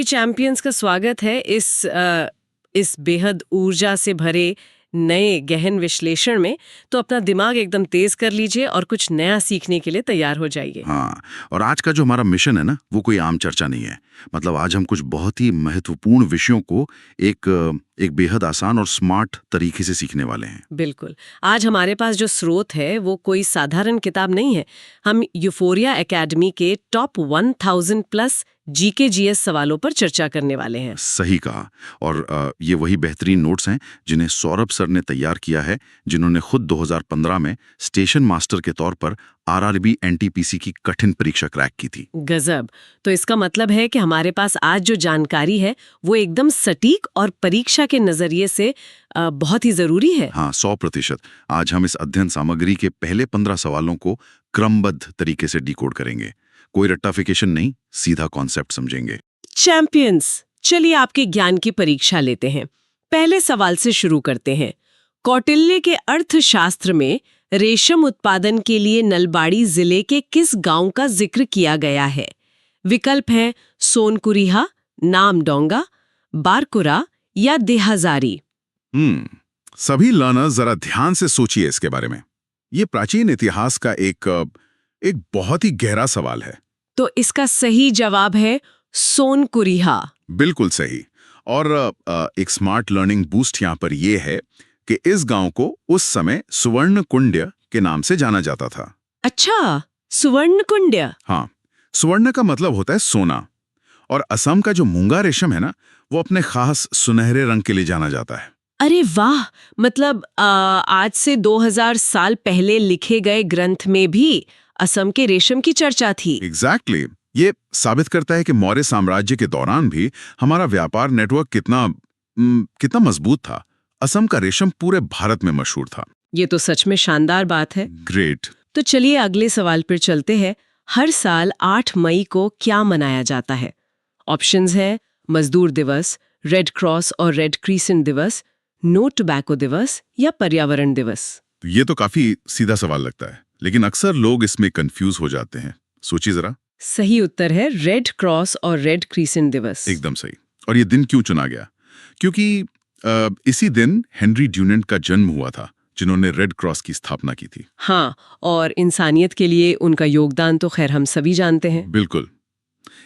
Champions का स्वागत है इस बेहद ऊर्जा से भरे नए गहन विश्लेषण में। तो अपना दिमाग एकदम तेज कर लीजिए और कुछ नया सीखने के लिए तैयार हो जाइए। हाँ, और आज का जो हमारा मिशन है ना, वो कोई आम चर्चा नहीं है। मतलब आज हम कुछ बहुत ही महत्वपूर्ण विषयों को एक बेहद आसान और स्मार्ट तरीके से सीखने वाले हैं। बिल्कुल। आज हमारे पास जो स्रोत है वो कोई साधारण किताब नहीं है। हम यूफोरिया एकेडमी के टॉप 1000 प्लस जीके जीएस सवालों पर चर्चा करने वाले हैं। सही कहा। और ये वही बेहतरीन नोट्स हैं जिन्हें सौरभ सर ने तैयार किया है, जिन्होंने खुद 2015 में स्टेशन मास्टर के तौर पर आरआरबी एनटीपीसी की कठिन परीक्षा क्रैक की थी। गजब। तो इसका मतलब है कि हमारे पास आज जो जानकारी है वो एकदम सटीक और परीक्षा के नजरिए से बहुत ही जरूरी है। हाँ, 100%। आज हम इस अध्ययन सामग्री के पहले 15 सवालों को क्रमबद्ध तरीके से डिकोड करेंगे। कोई रट्टाफिकेशन नहीं, सीधा कॉन्सेप्ट समझेंगे। चैंपियंस, चलिए आपके ज्ञान की परीक्षा लेते हैं। पहले सवाल से शुरू करते हैं। कौटिल्य के अर्थशास्त्र में रेशम उत्पादन के लिए नलबाड़ी जिले के किस गांव का जिक्र किया गया है? विकल्प हैं सोनकुरिहा, नामडोंगा, बारकुरा या देहाजारी। सभी लर्नर्स जरा ध्यान से सोचिए इसके बारे में। ये प्राचीन इतिहास का एक बहुत ही गहरा सवाल है। तो इसका सही जवाब है सोनकुरिहा। बिल्कुल सही। और एक स्मार्ट लर्निंग बूस्ट यहाँ पर यह है कि इस गांव को उस समय सुवर्णकुंड्य के नाम से जाना जाता था। अच्छा, सुवर्णकुंड्य। हाँ, सुवर्ण का मतलब होता है सोना, और असम का जो मूंगा रेशम है ना, वो अपने खास सुनहरे रंग के लिए जाना जाता है। अरे वाह, मतलब आज से 2000 साल पहले लिखे गए ग्रंथ में भी असम के रेशम की चर्चा थी। एग्जैक्टली। ये साबित करता है कि मौर्य साम्राज्य के दौरान भी हमारा व्यापार नेटवर्क कितना मजबूत था। असम का रेशम पूरे भारत में मशहूर था। ये तो सच में शानदार बात है। ग्रेट। तो चलिए अगले सवाल पर चलते हैं। हर साल 8 मई को क्या मनाया जाता है? ऑप्शंस हैं मजदूर दिवस, रेड क्रॉस और रेड क्रीसेंट दिवस, नो टोबैको दिवस या पर्यावरण दिवस। तो ये तो काफी सीधा सवाल लगता है, लेकिन अक्सर लोग इसमें कंफ्यूज हो जाते हैं। सोचिए जरा। सही उत्तर है रेड क्रॉस और रेड क्रीसेंट दिवस। एकदम सही। और ये दिन क्यों चुना गया? क्योंकि इसी दिन हेनरी ड्यूनेंट का जन्म हुआ था, जिन्होंने रेड क्रॉस की स्थापना की थी। हाँ, और इंसानियत के लिए उनका योगदान तो खैर हम सभी जानते हैं। बिल्कुल।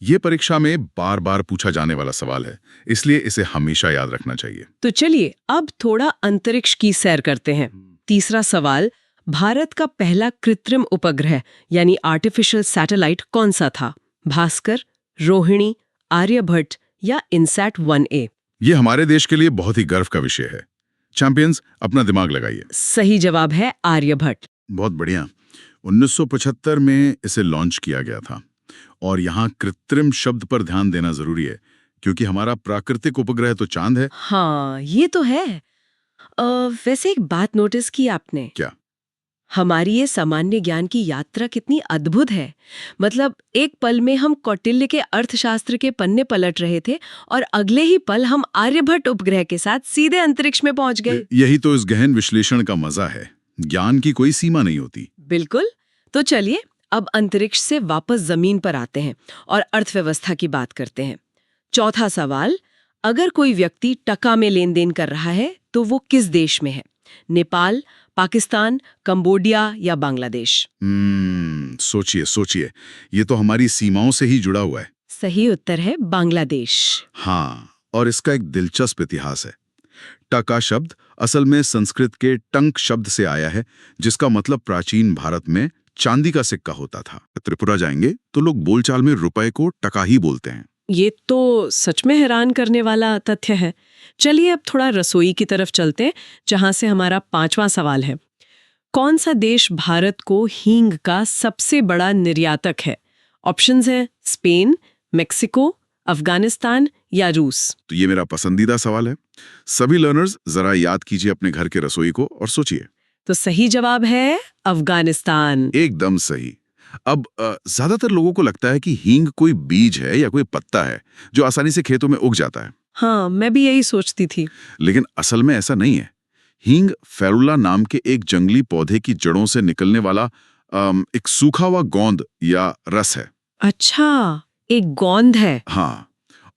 ये परीक्षा में बार बार पूछा जाने वाला सवाल है, इसलिए इसे हमेशा याद रखना चाहिए। तो चलिए अब थोड़ा अंतरिक्ष की सैर करते हैं। तीसरा सवाल, भारत का पहला कृत्रिम उपग्रह यानी आर्टिफिशियल सैटेलाइट कौन सा था? भास्कर, रोहिणी, आर्यभट्ट या इनसैट 1A? ये हमारे देश के लिए बहुत ही गर्व का विषय है। चैंपियंस, अपना दिमाग लगाइए। सही जवाब है आर्यभट्ट। बहुत बढ़िया। 1975 में इसे लॉन्च किया गया था। और यहाँ कृत्रिम शब्द पर ध्यान देना जरूरी है, क्योंकि हमारा प्राकृतिक उपग्रह तो चांद है। हाँ, ये तो है। वैसे एक बात नोटिस की आपने? क्या? हमारी ये सामान्य ज्ञान की यात्रा कितनी अद्भुत है। मतलब एक पल में हम कौटिल्य के अर्थशास्त्र के पन्ने पलट रहे थे और अगले ही पल हम आर्यभट्ट उपग्रह के साथ सीधे अंतरिक्ष में पहुंच गए। यही तो इस गहन विश्लेषण का मजा है। ज्ञान की कोई सीमा नहीं होती। बिल्कुल। तो चलिए अब अंतरिक्ष से वापस जमीन पर आते हैं और अर्थव्यवस्था की बात करते हैं। चौथा सवाल, अगर कोई व्यक्ति टका में लेन देन कर रहा है तो वो किस देश में है? नेपाल, पाकिस्तान, कंबोडिया या बांग्लादेश? सोचिए सोचिए, ये तो हमारी सीमाओं से ही जुड़ा हुआ है। सही उत्तर है बांग्लादेश। हाँ, और इसका एक दिलचस्प इतिहास है। टका शब्द असल में संस्कृत के टंक शब्द से आया है, जिसका मतलब प्राचीन भारत में चांदी का सिक्का होता था। त्रिपुरा जाएंगे तो लोग बोलचाल में रुपए को टका ही बोलते हैं। ये तो सच में हैरान करने वाला तथ्य है। चलिए अब थोड़ा रसोई की तरफ चलते हैं, जहां से हमारा 5वां सवाल है। कौन सा देश भारत को हींग का सबसे बड़ा निर्यातक है? ऑप्शंस हैं स्पेन, मेक्सिको, अफगानिस्तान या रूस। तो ये मेरा पसंदीदा सवाल है। सभी लर्नर्स जरा याद कीजिए अपने घर के रसोई को और सोचिए। तो सही जवाब है अफगानिस्तान। एकदम सही। अब ज्यादातर लोगों को लगता है कि हींग कोई बीज है या कोई पत्ता है जो आसानी से खेतों में उग जाता है। हाँ, मैं भी यही सोचती थी। लेकिन असल में ऐसा नहीं है। हींग फेरुला नाम के एक जंगली पौधे की जड़ों से निकलने वाला एक सूखा हुआ गोंद या रस है। अच्छा, एक गोंद है। हाँ,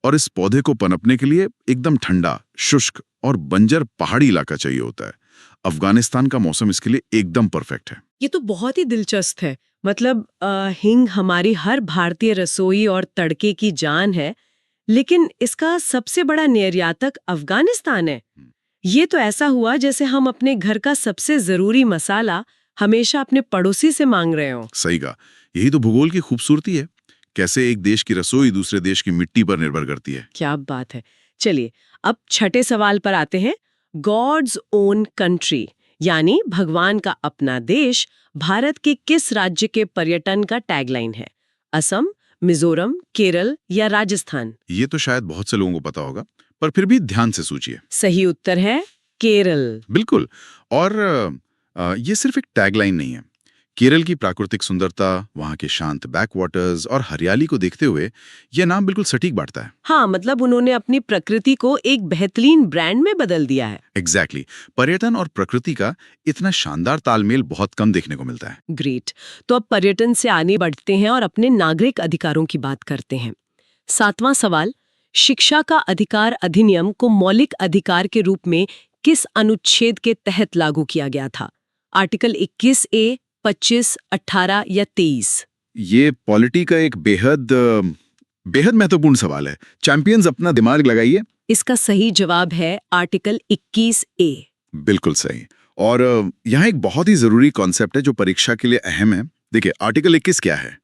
और इस पौधे को पनपने के लिए एकदम ठंडा, शुष्क और बंजर पहाड़ी इलाका चाहिए होता है। अफगानिस्तान का मौसम इसके लिए एकदम परफेक्ट है। ये तो बहुत ही दिलचस्प है। मतलब हींग हमारी हर भारतीय रसोई और तड़के की जान है, लेकिन इसका सबसे बड़ा निर्यातक अफगानिस्तान है। ये तो ऐसा हुआ जैसे हम अपने घर का सबसे जरूरी मसाला हमेशा अपने पड़ोसी से मांग रहे हो। सही कहा। यही तो भूगोल की खूबसूरती है, कैसे एक देश की रसोई दूसरे देश की मिट्टी पर निर्भर करती है। क्या बात है। चलिए अब छठे सवाल पर आते हैं। गॉड्स ओन कंट्री यानी भगवान का अपना देश भारत के किस राज्य के पर्यटन का टैगलाइन है? असम, मिजोरम, केरल या राजस्थान? ये तो शायद बहुत से लोगों को पता होगा, पर फिर भी ध्यान से सोचिए। सही उत्तर है केरल। बिल्कुल। और ये सिर्फ एक टैगलाइन नहीं है। केरल की प्राकृतिक सुंदरता, वहाँ के शांत बैकवाटर्स और हरियाली को देखते हुए यह नाम बिल्कुल सटीक बैठता है। हाँ, मतलब उन्होंने अपनी प्रकृति को एक बेहतरीन ब्रांड में बदल दिया है। एग्जैक्टली। पर्यटन और प्रकृति का इतना शानदार तालमेल बहुत कम देखने को मिलता है। ग्रेट। तो अब पर्यटन से आगे बढ़ते हैं और अपने नागरिक अधिकारों की बात करते हैं। 7वां सवाल, शिक्षा का अधिकार अधिनियम को मौलिक अधिकार के रूप में किस अनुच्छेद के तहत लागू किया गया था? आर्टिकल 21A, 25, 18 या 23? ये पॉलिटी का एक बेहद महत्वपूर्ण सवाल है। चैंपियंस अपना दिमाग लगाइए। इसका सही जवाब है आर्टिकल 21A। बिल्कुल सही। और यहाँ एक बहुत ही जरूरी कॉन्सेप्ट है जो परीक्षा के लिए अहम है। देखिए, आर्टिकल 21 क्या है?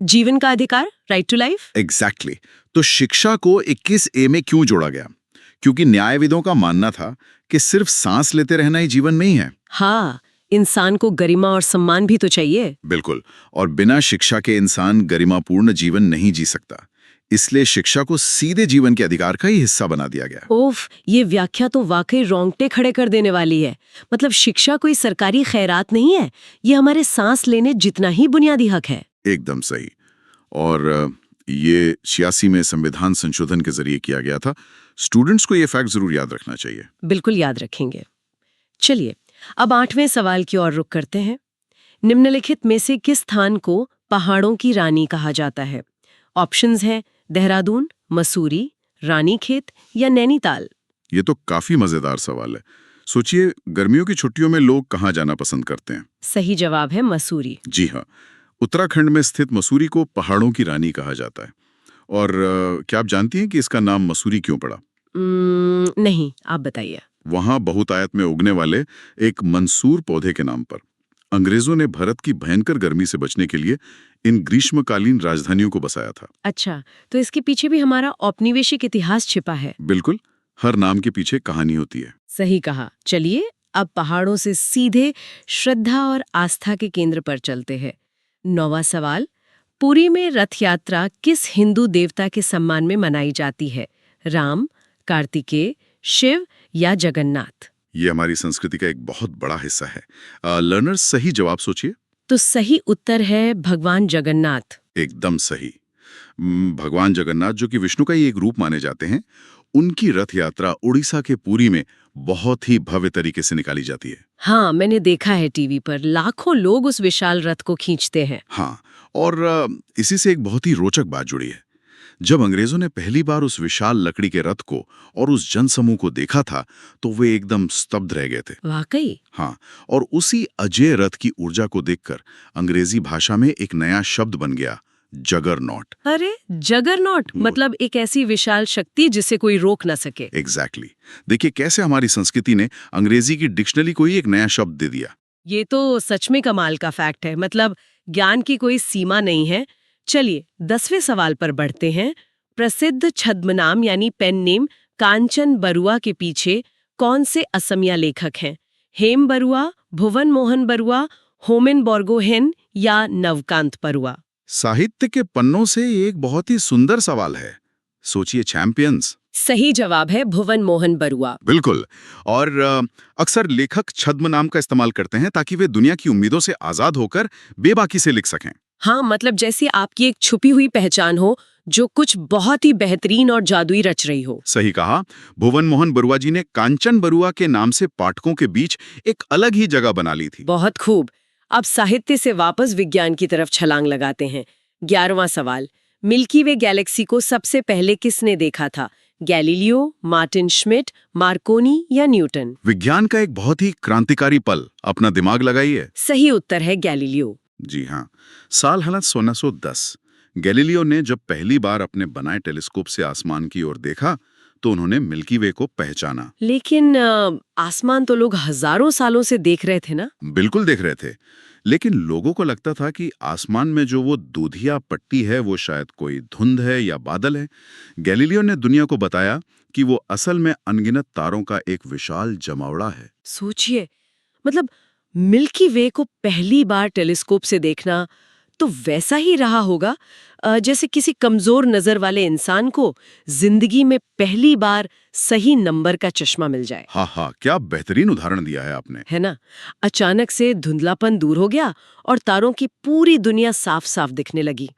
जीवन का अधिकार, राइट टू लाइफ। एग्जैक्टली। तो शिक्षा को 21A में क्यों जोड़ा गया? क्योंकि न्यायविदों का मानना था कि सिर्फ सांस लेते रहना ही जीवन नहीं है। हाँ, इंसान को गरिमा और सम्मान भी तो चाहिए। बिल्कुल। और बिना शिक्षा के इंसान गरिमापूर्ण जीवन नहीं जी सकता। इसलिए शिक्षा को सीधे जीवन के अधिकार का ही हिस्सा बना दिया गया। ओफ, ये व्याख्या तो वाकई रोंगटे खड़े कर देने वाली है। मतलब शिक्षा कोई सरकारी खैरात नहीं है, ये हमारे सांस लेने जितना ही बुनियादी हक है। एकदम सही। और ये 86 में संविधान संशोधन के जरिए किया गया था। स्टूडेंट्स को ये फैक्ट जरूर याद रखना चाहिए। बिल्कुल याद रखेंगे। चलिए अब 8वें सवाल की ओर रुख करते हैं। निम्नलिखित में से किस स्थान को पहाड़ों की रानी कहा जाता है? ऑप्शंस हैं देहरादून, मसूरी, रानीखेत या नैनीताल। ये तो काफी मजेदार सवाल है। सोचिए, गर्मियों की छुट्टियों में लोग कहाँ जाना पसंद करते हैं? सही जवाब है मसूरी। जी हाँ, उत्तराखंड में स्थित मसूरी को पहाड़ों की रानी कहा जाता है। और क्या आप जानती हैं कि इसका नाम मसूरी क्यों पड़ा? नहीं, आप बताइए। वहां बहुतायत में उगने वाले एक मंसूर पौधे के नाम पर। अंग्रेजों ने भारत की भयंकर गर्मी से बचने के लिए इन ग्रीष्मकालीन राजधानियों को बसाया था। अच्छा, तो इसके पीछे भी हमारा औपनिवेशिक इतिहास छिपा है। बिल्कुल, हर नाम के पीछे कहानी होती है। सही कहा। चलिए अब पहाड़ों से सीधे श्रद्धा और आस्था के केंद्र पर चलते हैं। 9वां सवाल, पुरी में रथ यात्रा किस हिंदू देवता के सम्मान में मनाई जाती है? राम, कार्तिकेय, शिव या जगन्नाथ? ये हमारी संस्कृति का एक बहुत बड़ा हिस्सा है। लर्नर्स, सही जवाब सोचिए। तो सही उत्तर है भगवान जगन्नाथ। एकदम सही। भगवान जगन्नाथ, जो कि विष्णु का ही एक रूप माने जाते हैं, उनकी रथ यात्रा उड़ीसा के पुरी में बहुत ही भव्य तरीके से निकाली जाती है। हाँ, मैंने देखा है टीवी पर, लाखों लोग उस विशाल रथ को खींचते हैं। हाँ, और इसी से एक बहुत ही रोचक बात जुड़ी है। जब अंग्रेजों ने पहली बार उस विशाल लकड़ी के रथ को और उस जनसमूह को देखा था, तो वे एकदम स्तब्ध रह गए थे। वाकई? हाँ, और उसी अजय रथ की ऊर्जा को देखकर अंग्रेजी भाषा में एक नया शब्द बन गया, जगरनॉट। अरे, जगरनॉट मतलब एक ऐसी विशाल शक्ति जिसे कोई रोक ना सके। एग्जैक्टली। देखिए कैसे हमारी संस्कृति ने अंग्रेजी की डिक्शनरी को ही एक नया शब्द दे दिया। ये तो सच में कमाल का फैक्ट है। मतलब ज्ञान की कोई सीमा नहीं है। चलिए 10वें सवाल पर बढ़ते हैं। प्रसिद्ध छद्मनाम यानी पेन नेम कांचन बरुआ के पीछे कौन से असमिया लेखक हैं? हेम बरुआ, भुवन मोहन बरुआ, होमेन बोर्गोहेन या नवकांत बरुआ? साहित्य के पन्नों से एक बहुत ही सुंदर सवाल है। सोचिए चैंपियंस। सही जवाब है भुवन मोहन बरुआ। बिल्कुल। और अक्सर लेखक छद्मनाम का इस्तेमाल करते हैं ताकि वे दुनिया की उम्मीदों से आजाद होकर बेबाकी से लिख सकें। हाँ, मतलब जैसे आपकी एक छुपी हुई पहचान हो जो कुछ बहुत ही बेहतरीन और जादुई रच रही हो। सही कहा। भुवन मोहन बरुआ जी ने कांचन बरुआ के नाम से पाठकों के बीच एक अलग ही जगह बना ली थी। बहुत खूब। अब साहित्य से वापस विज्ञान की तरफ छलांग लगाते हैं। 11वां सवाल, मिल्की वे गैलेक्सी को सबसे पहले किसने देखा था? गैलीलियो, मार्टिन श्मिट, मार्कोनी या न्यूटन? विज्ञान का एक बहुत ही क्रांतिकारी पल, अपना दिमाग लगाइए। सही उत्तर है गैलीलियो। जी हाँ, साल है 1610। गैलीलियो ने जब पहली बार अपने बनाए टेलीस्कोप से आसमान की ओर देखा तो उन्होंने मिल्की वे को पहचाना। लेकिन आसमान तो लोग हजारों सालों से देख रहे थे ना? बिल्कुल देख रहे थे, लेकिन लोगों को लगता था कि आसमान में जो वो दूधिया पट्टी है वो शायद कोई धुंध है या बादल है। गैलीलियो ने दुनिया को बताया कि वो असल में अनगिनत तारों का एक विशाल जमावड़ा है। सोचिए, मतलब मिल्की वे को पहली बार टेलीस्कोप से देखना तो वैसा ही रहा होगा जैसे किसी कमजोर नजर वाले इंसान को जिंदगी में पहली बार सही नंबर का चश्मा मिल जाए। हाँ, क्या बेहतरीन उदाहरण दिया है आपने। है ना? अचानक से धुंधलापन दूर हो गया और तारों की पूरी दुनिया साफ साफ दिखने लगी।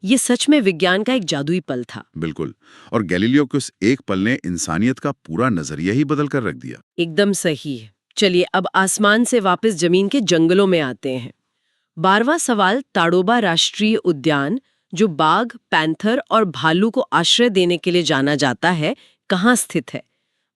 ये सच में विज्ञान का एक जादुई पल था। बिल्कुल, और गैलीलियो के उस एक पल ने इंसानियत का पूरा नजरिया ही बदल कर रख दिया। एकदम सही है। चलिए अब आसमान से वापस जमीन के जंगलों में आते हैं। 12वां सवाल ताड़ोबा राष्ट्रीय उद्यान, जो बाघ, पैंथर और भालू को आश्रय देने के लिए जाना जाता है, कहाँ स्थित है?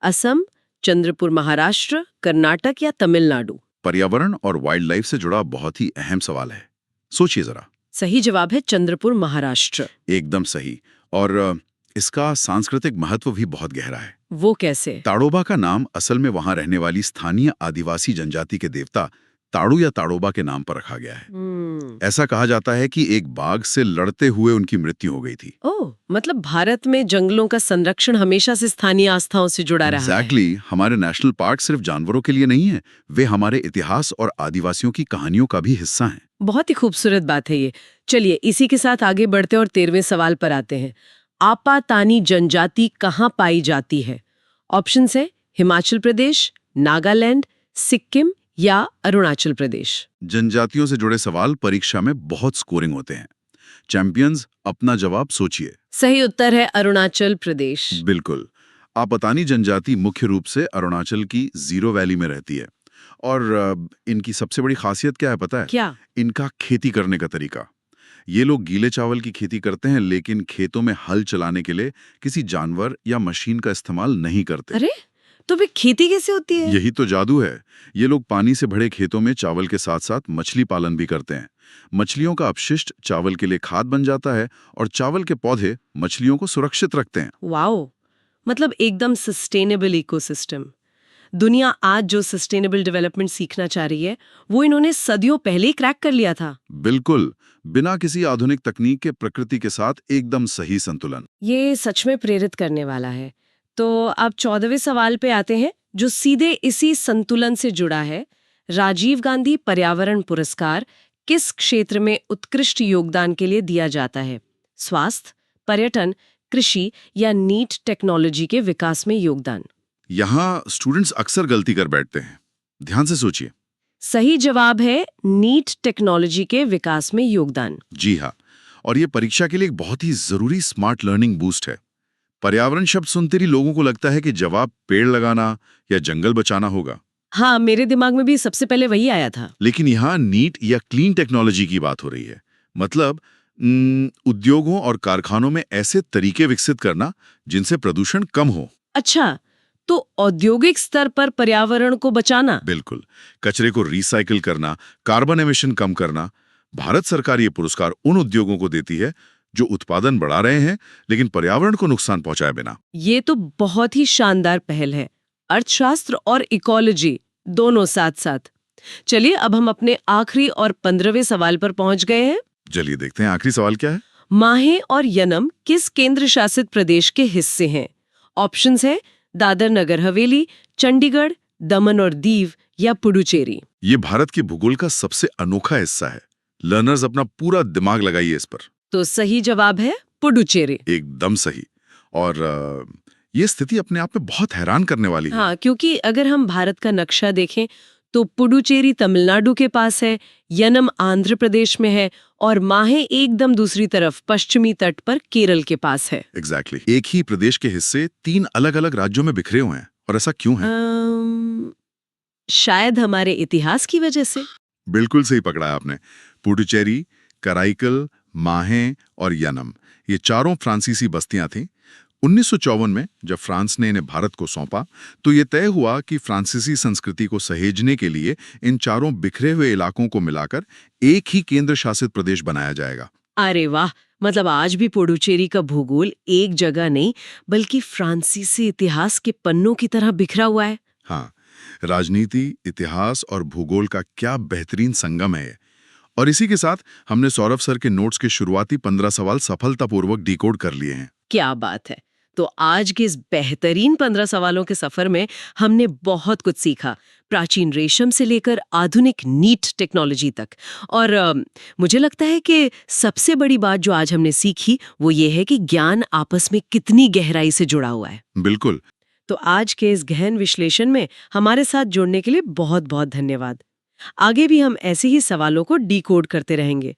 असम, चंद्रपुर महाराष्ट्र, कर्नाटक या तमिलनाडु? पर्यावरण और वाइल्ड लाइफ से जुड़ा बहुत ही अहम सवाल है, सोचिए जरा। सही जवाब है चंद्रपुर महाराष्ट्र। एकदम सही। और इसका सांस्कृतिक महत्व भी बहुत गहरा है। वो कैसे? ताड़ोबा का नाम असल में वहां रहने वाली स्थानीय आदिवासी जनजाति के देवता ताड़ू या ताड़ोबा के नाम पर रखा गया है। ऐसा कहा जाता है कि एक बाघ से लड़ते हुए उनकी मृत्यु हो गई थी। ओह, मतलब भारत में जंगलों का संरक्षण हमेशा से स्थानीय आस्थाओं से जुड़ा रहा है। एग्जैक्टली, हमारे नेशनल पार्क सिर्फ जानवरों के लिए नहीं है, वे हमारे इतिहास और आदिवासियों की कहानियों का भी हिस्सा हैं। बहुत ही खूबसूरत बात है ये। चलिए इसी के साथ आगे बढ़ते और 13वें सवाल पर आते हैं। आपातानी जनजाति कहाँ पाई जाती है? ऑप्शंस है हिमाचल प्रदेश, नागालैंड, सिक्किम या अरुणाचल प्रदेश। जनजातियों से जुड़े सवाल परीक्षा में बहुत स्कोरिंग होते हैं। चैंपियंस, अपना जवाब सोचिए। सही उत्तर है अरुणाचल प्रदेश। बिल्कुल। आपातानी जनजाति मुख्य रूप से अरुणाचल की जीरो वैली में रहती है। और इनकी सबसे बड़ी खासियत क्या है पता है? क्या? इनका खेती करने का तरीका। ये लोग गीले चावल की खेती करते हैं, लेकिन खेतों में हल चलाने के लिए किसी जानवर या मशीन का इस्तेमाल नहीं करते। अरे, तो फिर खेती कैसे होती है? यही तो जादू है। ये लोग पानी से भरे खेतों में चावल के साथ साथ मछली पालन भी करते हैं। मछलियों का अपशिष्ट चावल के लिए खाद बन जाता है और चावल के पौधे मछलियों को सुरक्षित रखते हैं। वाओ, मतलब एकदम सस्टेनेबल इकोसिस्टम। दुनिया आज जो सस्टेनेबल डेवलपमेंट सीखना चाह रही है, वो इन्होंने सदियों पहले ही क्रैक कर लिया था। बिल्कुल, बिना किसी आधुनिक तकनीक के प्रकृति के साथ एकदम सही संतुलन। ये सच में प्रेरित करने वाला है। तो अब 14वें सवाल पे आते हैं, जो सीधे इसी संतुलन से जुड़ा है। राजीव गांधी पर्यावरण पुरस्कार किस क्षेत्र में उत्कृष्ट योगदान के लिए दिया जाता है? स्वास्थ्य, पर्यटन, कृषि या नीट टेक्नोलॉजी के विकास में योगदान? यहाँ स्टूडेंट्स अक्सर गलती कर बैठते हैं, ध्यान से सोचिए। सही जवाब है नीट टेक्नोलॉजी के विकास में योगदान। जी हाँ, और ये परीक्षा के लिए एक बहुत ही जरूरी स्मार्ट लर्निंग बूस्ट है। पर्यावरण शब्द सुनते ही लोगों को लगता है कि जवाब पेड़ लगाना या जंगल बचाना होगा। हाँ, मेरे दिमाग में भी सबसे पहले वही आया था। लेकिन यहाँ नीट या क्लीन टेक्नोलॉजी की बात हो रही है। मतलब उद्योगों और कारखानों में ऐसे तरीके विकसित करना जिनसे प्रदूषण कम हो। अच्छा, तो औद्योगिक स्तर पर पर्यावरण को बचाना? बिल्कुल, कचरे को रिसाइकिल करना, कार्बन एमिशन कम करना। भारत सरकार ये पुरस्कार उन उद्योगों को देती है जो उत्पादन बढ़ा रहे हैं लेकिन पर्यावरण को नुकसान पहुंचाए बिना। ये तो बहुत ही शानदार पहल है। अर्थशास्त्र और इकोलॉजी दोनों साथ साथ। चलिए अब हम अपने आखिरी और 15वें सवाल पर पहुंच गए हैं। चलिए देखते हैं आखिरी सवाल क्या है। माहे और यनम किस केंद्र शासित प्रदेश के हिस्से हैं? ऑप्शंस है दादर नगर हवेली, चंडीगढ़, दमन और दीव या पुडुचेरी। ये भारत के भूगोल का सबसे अनोखा हिस्सा है। लर्नर्स अपना पूरा दिमाग लगाइए इस पर। तो सही जवाब है पुडुचेरी। एकदम सही। और ये स्थिति अपने आप में बहुत हैरान करने वाली है। हाँ, क्योंकि अगर हम भारत का नक्शा देखें तो पुडुचेरी तमिलनाडु के पास है, यनम आंध्र प्रदेश में है और माहे एकदम दूसरी तरफ पश्चिमी तट पर केरल के पास है। एग्जैक्टली। एक ही प्रदेश के हिस्से 3 अलग-अलग राज्यों में बिखरे हुए हैं। और ऐसा क्यों है? शायद हमारे इतिहास की वजह से। बिल्कुल सही पकड़ा है आपने। पुडुचेरी, कराईकल, माहे और यनम, ये चारों फ्रांसीसी बस्तियां थीं। 1954 में जब फ्रांस ने इन्हें भारत को सौंपा तो ये तय हुआ कि फ्रांसीसी संस्कृति को सहेजने के लिए इन चारों बिखरे हुए इलाकों को मिलाकर एक ही केंद्र शासित प्रदेश बनाया जाएगा। अरे वाह, मतलब आज भी पुडुचेरी का भूगोल एक जगह नहीं बल्कि फ्रांसीसी इतिहास के पन्नों की तरह बिखरा हुआ है। हाँ, राजनीति, इतिहास और भूगोल का क्या बेहतरीन संगम है ये। और इसी के साथ हमने सौरभ सर के नोट्स के शुरुआती 15 सवाल सफलतापूर्वक डिकोड कर लिए हैं। क्या बात है। तो आज के इस बेहतरीन 15 सवालों के सफर में हमने बहुत कुछ सीखा, प्राचीन रेशम से लेकर आधुनिक नीट टेक्नोलॉजी तक। और मुझे लगता है कि सबसे बड़ी बात जो आज हमने सीखी वो ये है कि ज्ञान आपस में कितनी गहराई से जुड़ा हुआ है। बिल्कुल। तो आज के इस गहन विश्लेषण में हमारे साथ जुड़ने के लिए बहुत बहुत धन्यवाद। आगे भी हम ऐसे ही सवालों को डिकोड करते रहेंगे।